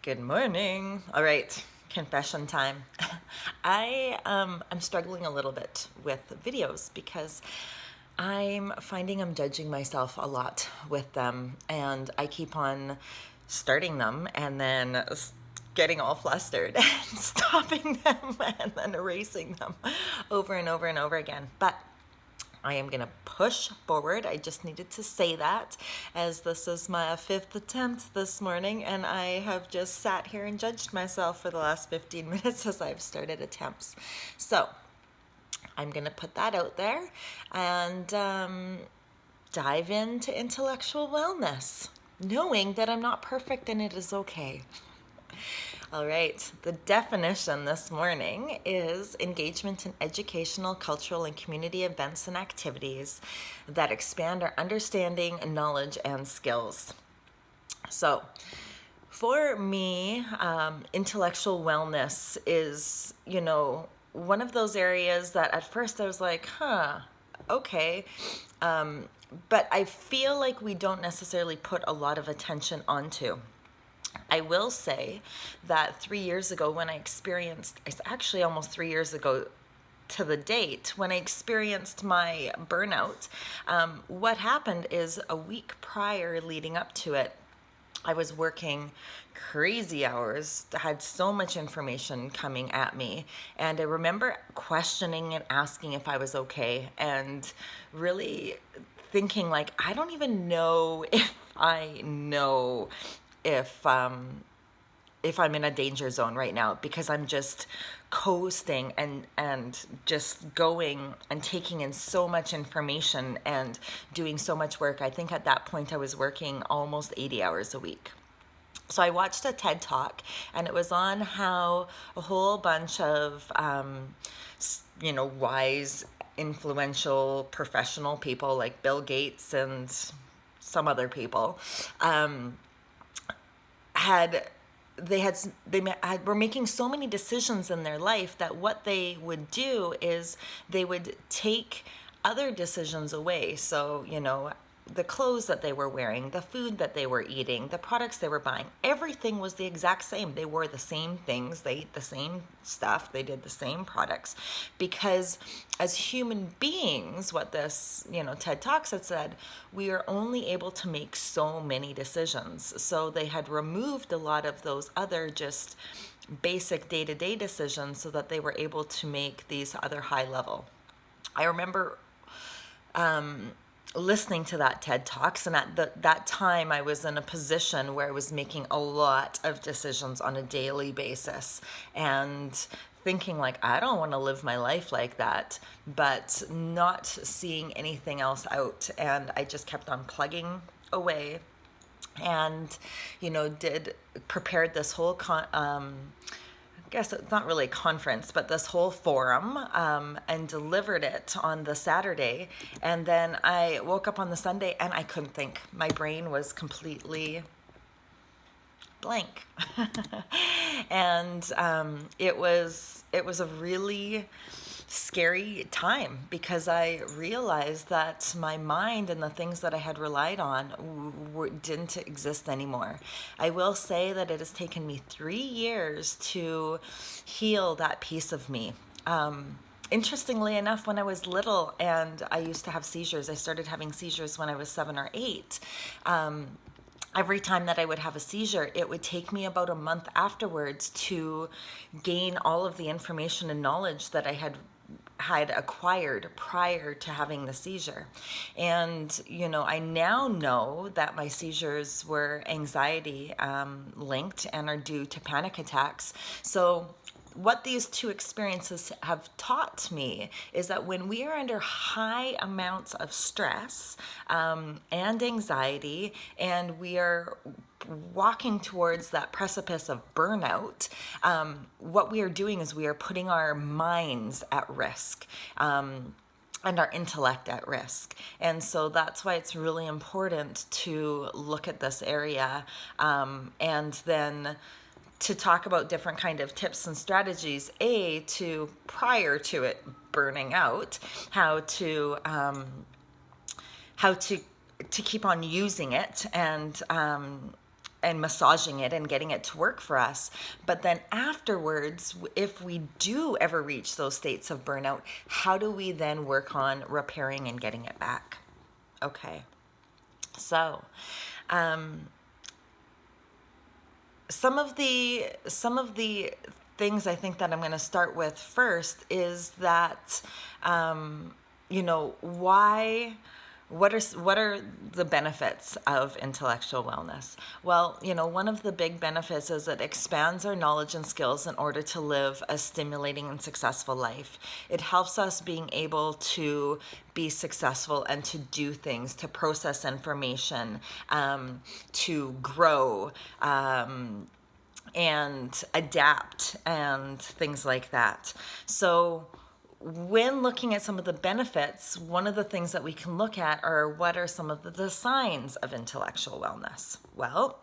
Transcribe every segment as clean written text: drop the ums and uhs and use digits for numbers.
Good morning. All right, confession time. I'm struggling a little bit with videos because I'm finding I'm judging myself a lot with them, and I keep on starting them and then getting all flustered and stopping them and then erasing them over and over and over again. But I am going to push forward. I just needed to say that, as this is my fifth attempt this morning, and I have just sat here and judged myself for the last 15 minutes as I've started attempts. So I'm going to put that out there and dive into intellectual wellness, knowing that I'm not perfect and it is okay. All right, the definition this morning is engagement in educational, cultural, and community events and activities that expand our understanding, knowledge, and skills. So, for me, intellectual wellness is, one of those areas that at first I was like, okay. But I feel like we don't necessarily put a lot of attention onto. I will say that 3 years ago when it's actually almost 3 years ago to the date, when I experienced my burnout, what happened is a week prior leading up to it, I was working crazy hours, had so much information coming at me, and I remember questioning and asking if I was okay, and really thinking like, I don't even know if I know if I'm in a danger zone right now, because I'm just coasting and just going and taking in so much information and doing so much work. I think at that point I was working almost 80 hours a week. So I watched a TED Talk, and it was on how a whole bunch of, wise, influential, professional people like Bill Gates and some other people, had they had were making so many decisions in their life that what they would do is they would take other decisions away. So, the clothes that they were wearing, the food that they were eating, the products they were buying, everything was the exact same. They wore the same things, they ate the same stuff, they did the same products, because as human beings, what this, TED Talks had said, we are only able to make so many decisions. So they had removed a lot of those other just basic day-to-day decisions so that they were able to make these other high level. I remember listening to that TED Talks, and at that time I was in a position where I was making a lot of decisions on a daily basis and thinking like, I don't want to live my life like that, but not seeing anything else out. And I just kept on plugging away and, prepared this whole I guess it's not really a conference, but this whole forum, and delivered it on the Saturday. And then I woke up on the Sunday and I couldn't think. My brain was completely blank. And it was a really scary time, because I realized that my mind and the things that I had relied on didn't exist anymore. I will say that it has taken me 3 years to heal that piece of me. Interestingly enough, when I was little and I used to have seizures, I started having seizures when I was 7 or 8. Every time that I would have a seizure, it would take me about a month afterwards to gain all of the information and knowledge that I had acquired prior to having the seizure. And, I now know that my seizures were anxiety linked and are due to panic attacks. So what these two experiences have taught me is that when we are under high amounts of stress and anxiety, and we are walking towards that precipice of burnout, what we are doing is we are putting our minds at risk. And our intellect at risk. And so that's why it's really important to look at this area, and then to talk about different kind of tips and strategies, to prior to it burning out, how to keep on using it, and and massaging it and getting it to work for us. But then afterwards, if we do ever reach those states of burnout, how do we then work on repairing and getting it back? Okay. So, some of the things I think that I'm going to start with first is that, why what are the benefits of intellectual wellness? Well, one of the big benefits is it expands our knowledge and skills in order to live a stimulating and successful life. It helps us being able to be successful and to do things, to process information, to grow, and adapt and things like that. So when looking at some of the benefits, one of the things that we can look at are what are some of the signs of intellectual wellness? Well,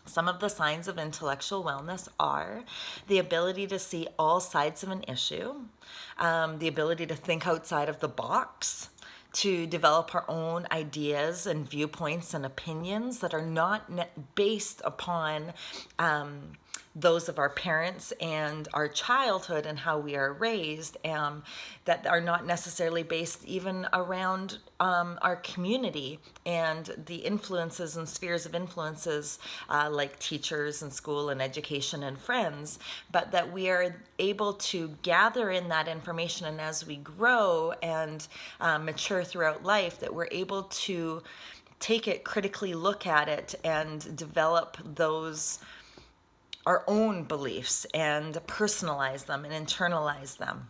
some of the signs of intellectual wellness are the ability to see all sides of an issue, the ability to think outside of the box, to develop our own ideas and viewpoints and opinions that are not based upon those of our parents and our childhood and how we are raised, that are not necessarily based even around our community and the influences and spheres of influences like teachers and school and education and friends, but that we are able to gather in that information, and as we grow and mature throughout life, that we're able to take it, critically look at it, and develop our own beliefs and personalize them and internalize them.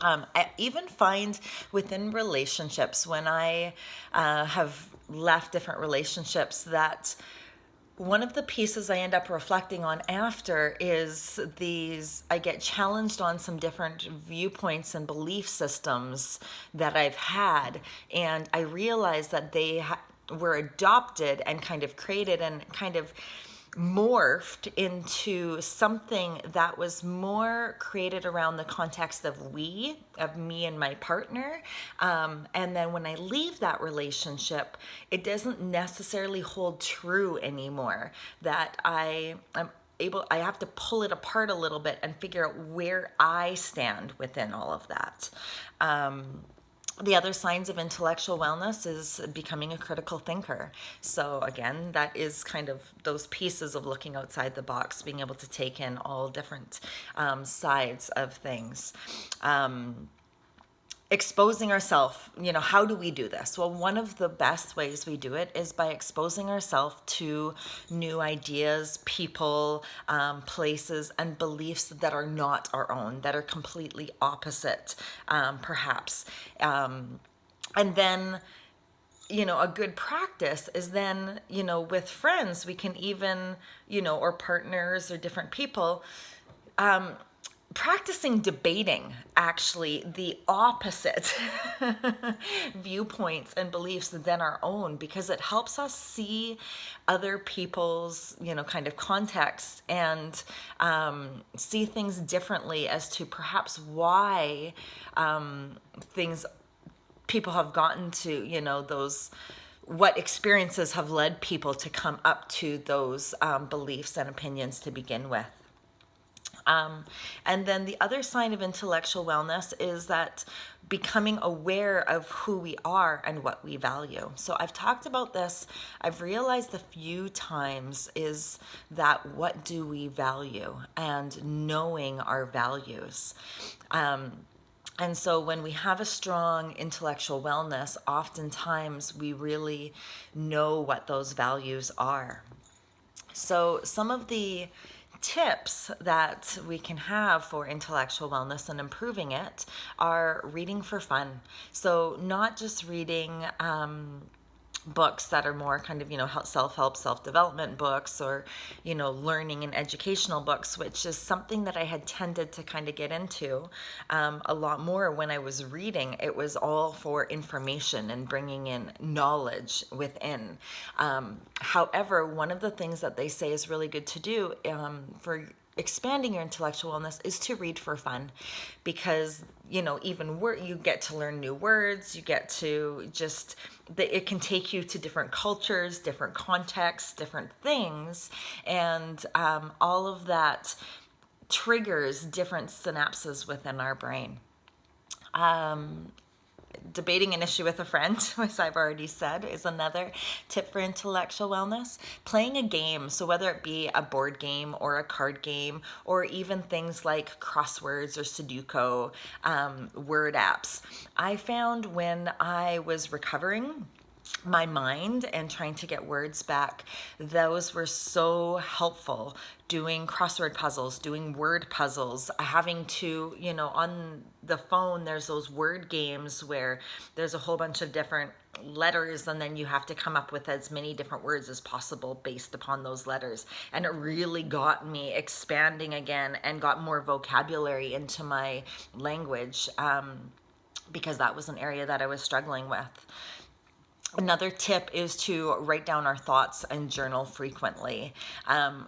I even find within relationships, when I have left different relationships, that one of the pieces I end up reflecting on after is I get challenged on some different viewpoints and belief systems that I've had, and I realize that they were adopted and kind of created and kind of morphed into something that was more created around the context of me and my partner. And then when I leave that relationship, it doesn't necessarily hold true anymore. That I have to pull it apart a little bit and figure out where I stand within all of that. The other signs of intellectual wellness is becoming a critical thinker. So again, that is kind of those pieces of looking outside the box, being able to take in all different sides of things. Exposing ourselves, how do we do this? Well, one of the best ways we do it is by exposing ourselves to new ideas, people, places, and beliefs that are not our own, that are completely opposite, perhaps. And then, a good practice is then, with friends, we can even, or partners or different people, practicing debating actually the opposite viewpoints and beliefs than our own, because it helps us see other people's kind of context and see things differently as to perhaps why people have gotten to those, what experiences have led people to come up to those beliefs and opinions to begin with. And then the other sign of intellectual wellness is that becoming aware of who we are and what we value. So I've talked about this, I've realized a few times, is that what do we value, and knowing our values. And so when we have a strong intellectual wellness, oftentimes we really know what those values are. So some of the tips that we can have for intellectual wellness and improving it are reading for fun. So not just reading books that are more kind of, self-help, self-development books, or, learning and educational books, which is something that I had tended to kind of get into a lot more when I was reading. It was all for information and bringing in knowledge within. However, one of the things that they say is really good to do for expanding your intellectual wellness is to read for fun, because even you get to learn new words, you get to just it can take you to different cultures, different contexts, different things, and all of that triggers different synapses within our brain. Debating an issue with a friend, as I've already said, is another tip for intellectual wellness. Playing a game, so whether it be a board game or a card game, or even things like crosswords or Sudoku, word apps. I found when I was recovering my mind and trying to get words back, those were so helpful. Doing crossword puzzles, doing word puzzles, having to, on the phone, there's those word games where there's a whole bunch of different letters, and then you have to come up with as many different words as possible based upon those letters. And it really got me expanding again and got more vocabulary into my language, because that was an area that I was struggling with. Another tip is to write down our thoughts and journal frequently.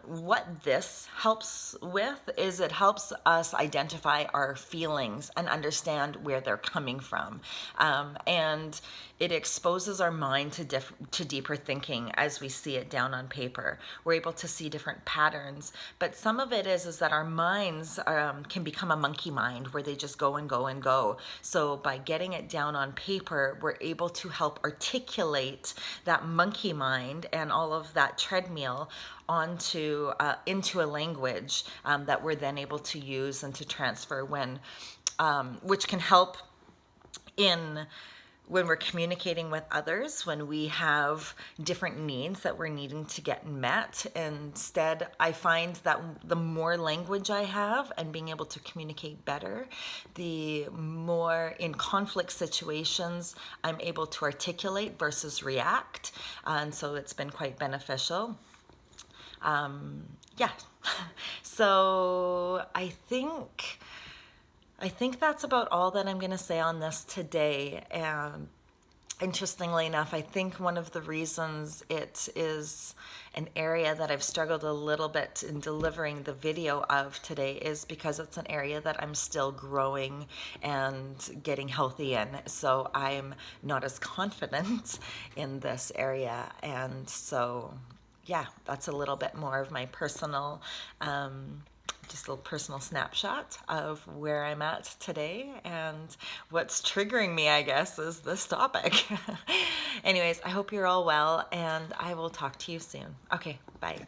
What this helps with is it helps us identify our feelings and understand where they're coming from. And it exposes our mind to deeper thinking as we see it down on paper. We're able to see different patterns, but some of it is that our minds can become a monkey mind where they just go and go and go. So by getting it down on paper, we're able to help articulate that monkey mind and all of that treadmill onto into a language that we're then able to use and to transfer which can help when we're communicating with others, when we have different needs that we're needing to get met. Instead, I find that the more language I have and being able to communicate better, the more in conflict situations I'm able to articulate versus react. And so it's been quite beneficial. Yeah. So I think that's about all that I'm going to say on this today. And interestingly enough, I think one of the reasons it is an area that I've struggled a little bit in delivering the video of today is because it's an area that I'm still growing and getting healthy in. So I'm not as confident in this area. And so, yeah, that's a little bit more of my personal just a little personal snapshot of where I'm at today, and what's triggering me, I guess, is this topic. Anyways, I hope you're all well, and I will talk to you soon. Okay, bye.